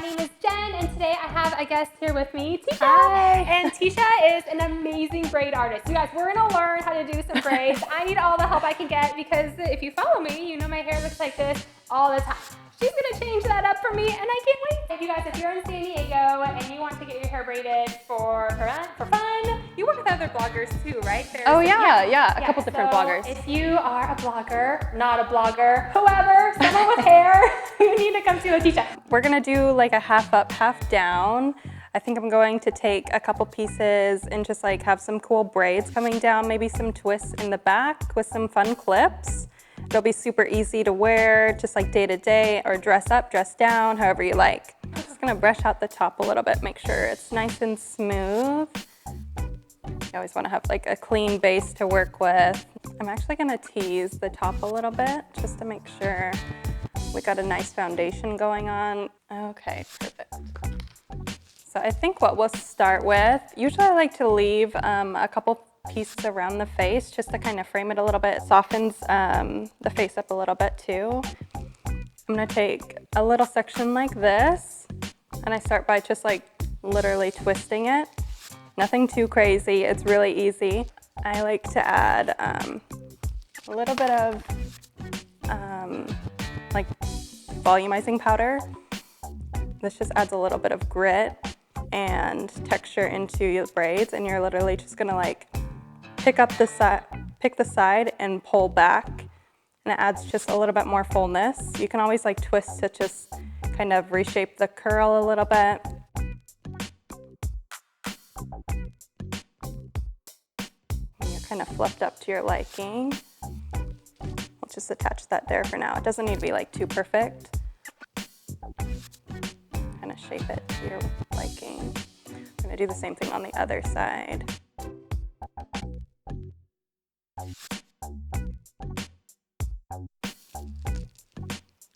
name is Jen, and today I have a guest here with me, Tisha. Hi. And Tisha is an amazing braid artist. You guys, we're gonna learn how to do some braids. I need all the help I can get because if you follow me, you know my hair looks like this all the time. She's gonna change that up for me, and I can't wait. If you guys, if you're in San Diego and you want to get your hair braided for fun, you work with other bloggers too, right? A couple different bloggers. If you are a blogger, not a blogger, whoever, someone with hair, you need to come see Tisha. We're gonna do like a half up, half down. I think I'm going to take a couple pieces and just like have some cool braids coming down, maybe some twists in the back with some fun clips. It'll be super easy to wear, just like day to day, or dress up, dress down, however you like. I'm just gonna brush out the top a little bit, make sure it's nice and smooth. You always wanna have like a clean base to work with. I'm actually gonna tease the top a little bit, just to make sure we got a nice foundation going on. Okay, perfect. So I think what we'll start with, usually I like to leave a couple pieces around the face just to kind of frame it a little bit. It softens the face up a little bit too. I'm gonna take a little section like this, and I start by just like literally twisting it. Nothing too crazy, it's really easy. I like to add a little bit of like volumizing powder. This just adds a little bit of grit and texture into your braids, and you're literally just gonna like pick the side and pull back, and it adds just a little bit more fullness. You can always like twist to just kind of reshape the curl a little bit. And you're kind of fluffed up to your liking. We'll just attach that there for now. It doesn't need to be like too perfect. Kind of shape it to your liking. I'm gonna do the same thing on the other side.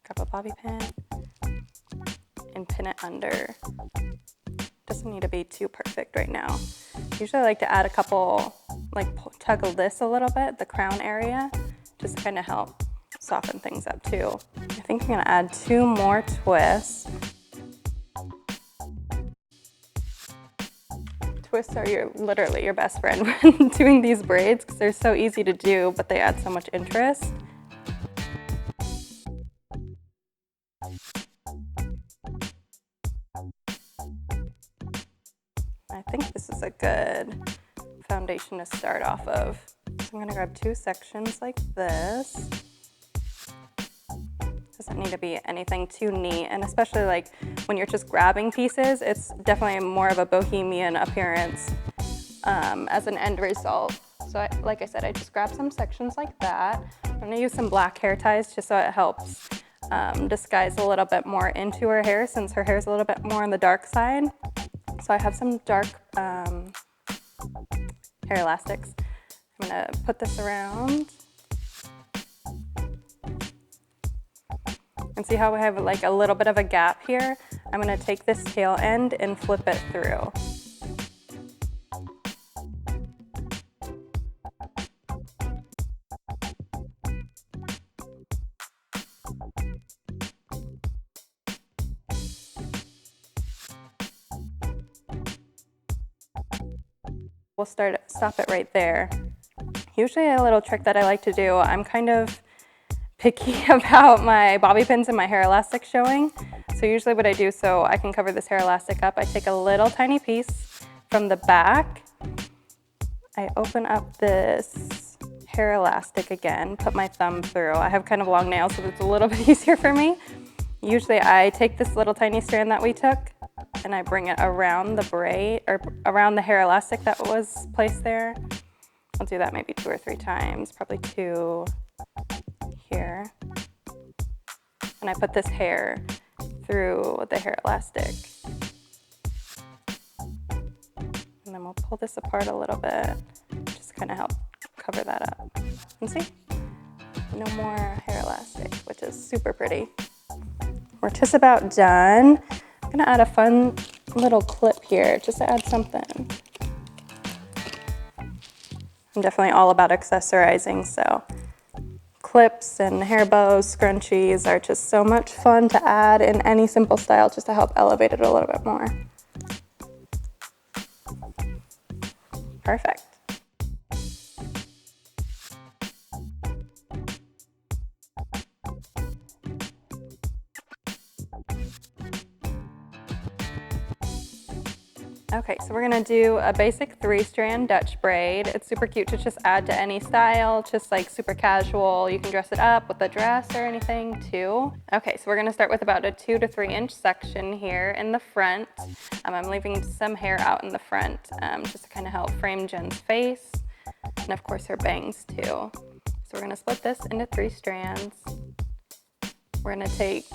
Grab a bobby pin and pin it under. Doesn't need to be too perfect right now. Usually I like to add a couple, like tug this a little bit, the crown area, just to kind of help soften things up too. I think I'm gonna add 2 more twists. Twists are literally your best friend when doing these braids because they're so easy to do, but they add so much interest. I think this is a good foundation to start off of. So I'm gonna grab 2 sections like this. Doesn't need to be anything too neat, and especially like when you're just grabbing pieces, it's definitely more of a bohemian appearance as an end result. So like I said, I just grabbed some sections like that. I'm gonna use some black hair ties just so it helps disguise a little bit more into her hair, since her hair is a little bit more on the dark side. So I have some dark hair elastics. I'm gonna put this around. And see how we have like a little bit of a gap here? I'm gonna take this tail end and flip it through. We'll stop it right there. Usually a little trick that I like to do, I'm kind of picky about my bobby pins and my hair elastic showing. So usually what I do, so I can cover this hair elastic up, I take a little tiny piece from the back. I open up this hair elastic again, put my thumb through. I have kind of long nails, so it's a little bit easier for me. Usually I take this little tiny strand that we took and I bring it around the braid, or around the hair elastic that was placed there. I'll do that maybe 2 or 3 times, probably 2 here. And I put this hair through the hair elastic. And then we'll pull this apart a little bit, just kind of help cover that up. And see, no more hair elastic, which is super pretty. We're just about done. I'm gonna add a fun little clip here, just to add something. I'm definitely all about accessorizing, so clips and hair bows, scrunchies are just so much fun to add in any simple style just to help elevate it a little bit more. Perfect. Okay, so we're gonna do a basic 3-strand Dutch braid. It's super cute to just add to any style, just like super casual. You can dress it up with a dress or anything too. Okay, so we're gonna start with about a 2 to 3 inch section here in the front. I'm leaving some hair out in the front just to kind of help frame Jen's face and of course her bangs too. So we're gonna split this into 3 strands. We're gonna take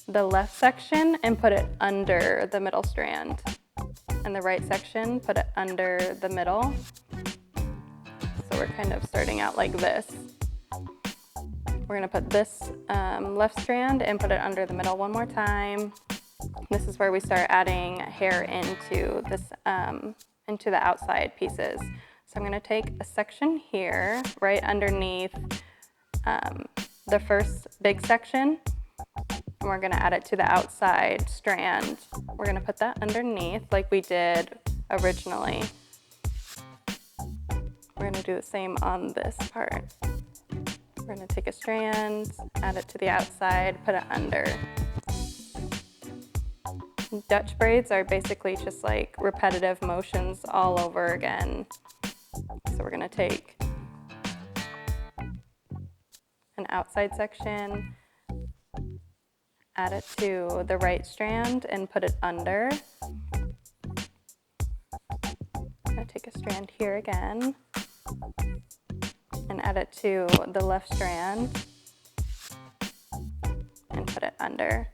the left section and put it under the middle strand. And the right section, put it under the middle. So we're kind of starting out like this. We're gonna put this left strand and put it under the middle one more time. This is where we start adding hair into this, into the outside pieces. So I'm gonna take a section here, right underneath the first big section. And we're gonna add it to the outside strand. We're gonna put that underneath like we did originally. We're gonna do the same on this part. We're gonna take a strand, add it to the outside, put it under. Dutch braids are basically just like repetitive motions all over again. So we're gonna take an outside section, add it to the right strand and put it under. I'm gonna take a strand here again and add it to the left strand and put it under.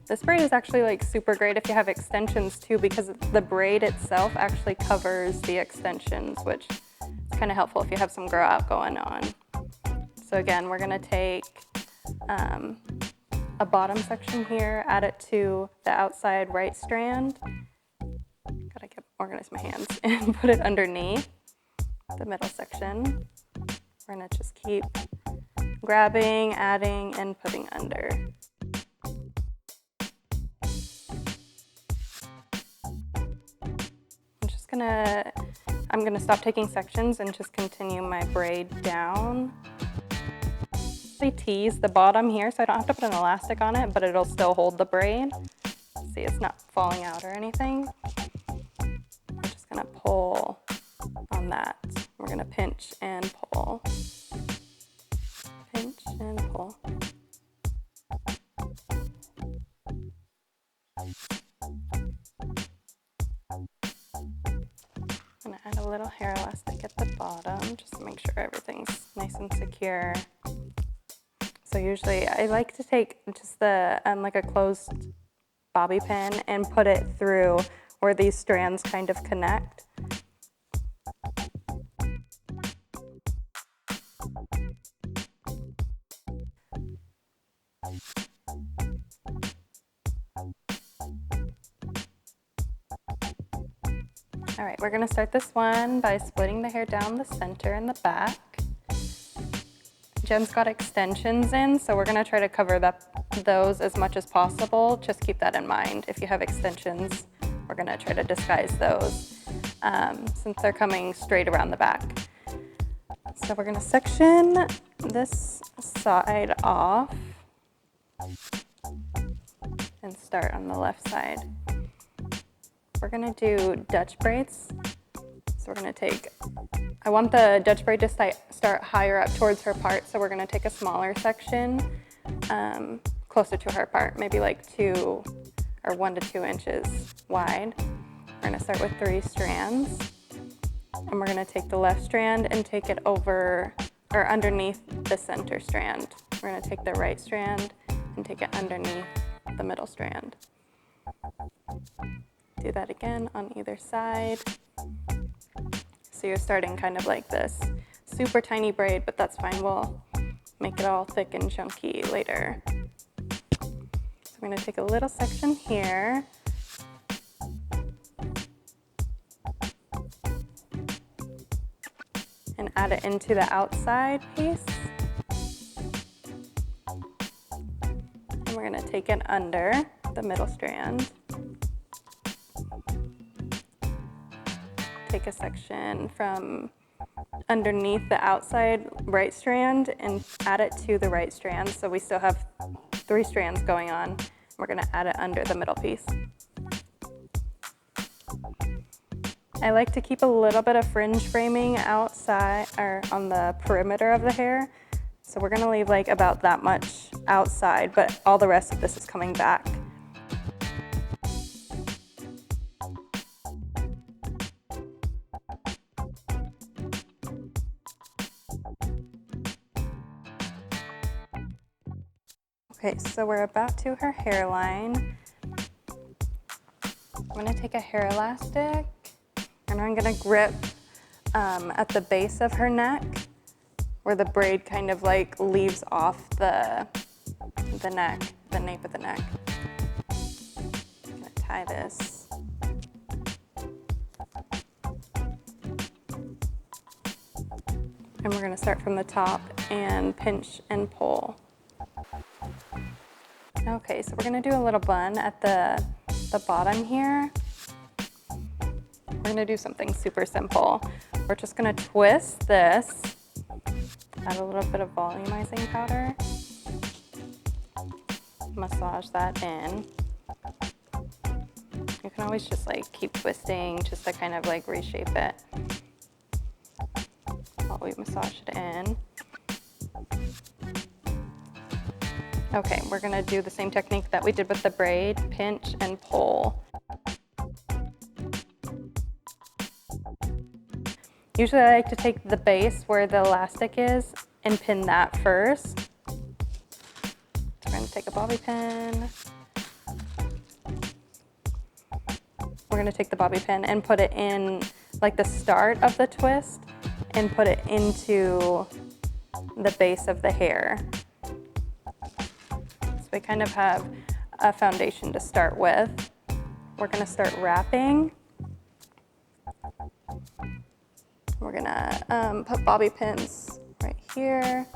This braid is actually like super great if you have extensions too, because the braid itself actually covers the extensions, which is kind of helpful if you have some grow out going on. So again, we're gonna take a bottom section here, add it to the outside right strand. Gotta organize my hands and put it underneath the middle section. We're gonna just keep grabbing, adding, and putting under. I'm gonna stop taking sections and just continue my braid down. I tease the bottom here so I don't have to put an elastic on it, but it'll still hold the braid. See, it's not falling out or anything. I'm just gonna pull on that. We're gonna pinch and pull. Pinch and pull. I'm gonna add a little hair elastic at the bottom just to make sure everything's nice and secure. So usually I like to take just the like a closed bobby pin and put it through where these strands kind of connect. All right, we're gonna start this one by splitting the hair down the center and the back. Jen's got extensions in, so we're gonna try to cover those as much as possible. Just keep that in mind. If you have extensions, we're gonna try to disguise those since they're coming straight around the back. So we're gonna section this side off and start on the left side. We're gonna do Dutch braids. So we're gonna take, I want the Dutch braid to start higher up towards her part, so we're gonna take a smaller section closer to her part, maybe like 1 to 2 inches wide. We're gonna start with 3 strands, and we're gonna take the left strand and take it over or underneath the center strand. We're gonna take the right strand and take it underneath the middle strand. Do that again on either side. So you're starting kind of like this super tiny braid, but that's fine. We'll make it all thick and chunky later. So I'm gonna take a little section here. And add it into the outside piece. take it under the middle strand. Take a section from underneath the outside right strand and add it to the right strand. So we still have 3 strands going on. We're gonna add it under the middle piece. I like to keep a little bit of fringe framing outside or on the perimeter of the hair. So we're gonna leave like about that much outside, but all the rest of this is coming back. Okay, so we're about to her hairline. I'm gonna take a hair elastic and I'm gonna grip at the base of her neck where the braid kind of like leaves off the neck, the nape of the neck. I'm gonna tie this. And we're gonna start from the top and pinch and pull. Okay, so we're gonna do a little bun at the bottom here. We're gonna do something super simple. We're just gonna twist this, add a little bit of volumizing powder, massage that in. You can always just like keep twisting just to kind of like reshape it while we massage it in. Okay, we're gonna do the same technique that we did with the braid, pinch and pull. Usually I like to take the base where the elastic is and pin that first. We're gonna take a bobby pin. We're gonna take the bobby pin and put it in like the start of the twist and put it into the base of the hair. So we kind of have a foundation to start with. We're gonna start wrapping. We're gonna put bobby pins right here,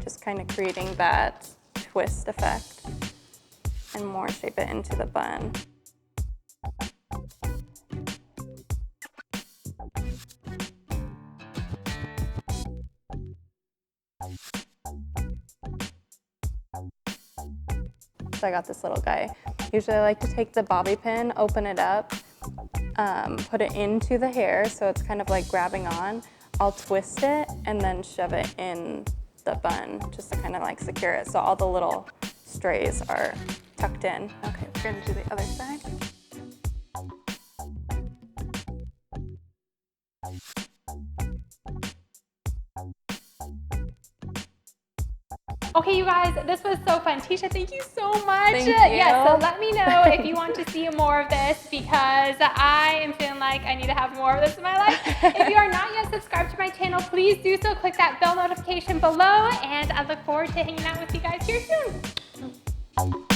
just kind of creating that twist effect and more shape it into the bun. So I got this little guy. Usually I like to take the bobby pin, open it up, put it into the hair so it's kind of like grabbing on. I'll twist it and then shove it in the bun just to kind of like secure it so all the little strays are tucked in. Okay, we're gonna do the other side. Okay, you guys, this was so fun. Tisha, thank you so much. Thank you. Yes, so let me know if you want to see more of this because I am feeling like I need to have more of this in my life. If you are not yet subscribed to my channel, please do so. Click that bell notification below, and I look forward to hanging out with you guys here soon.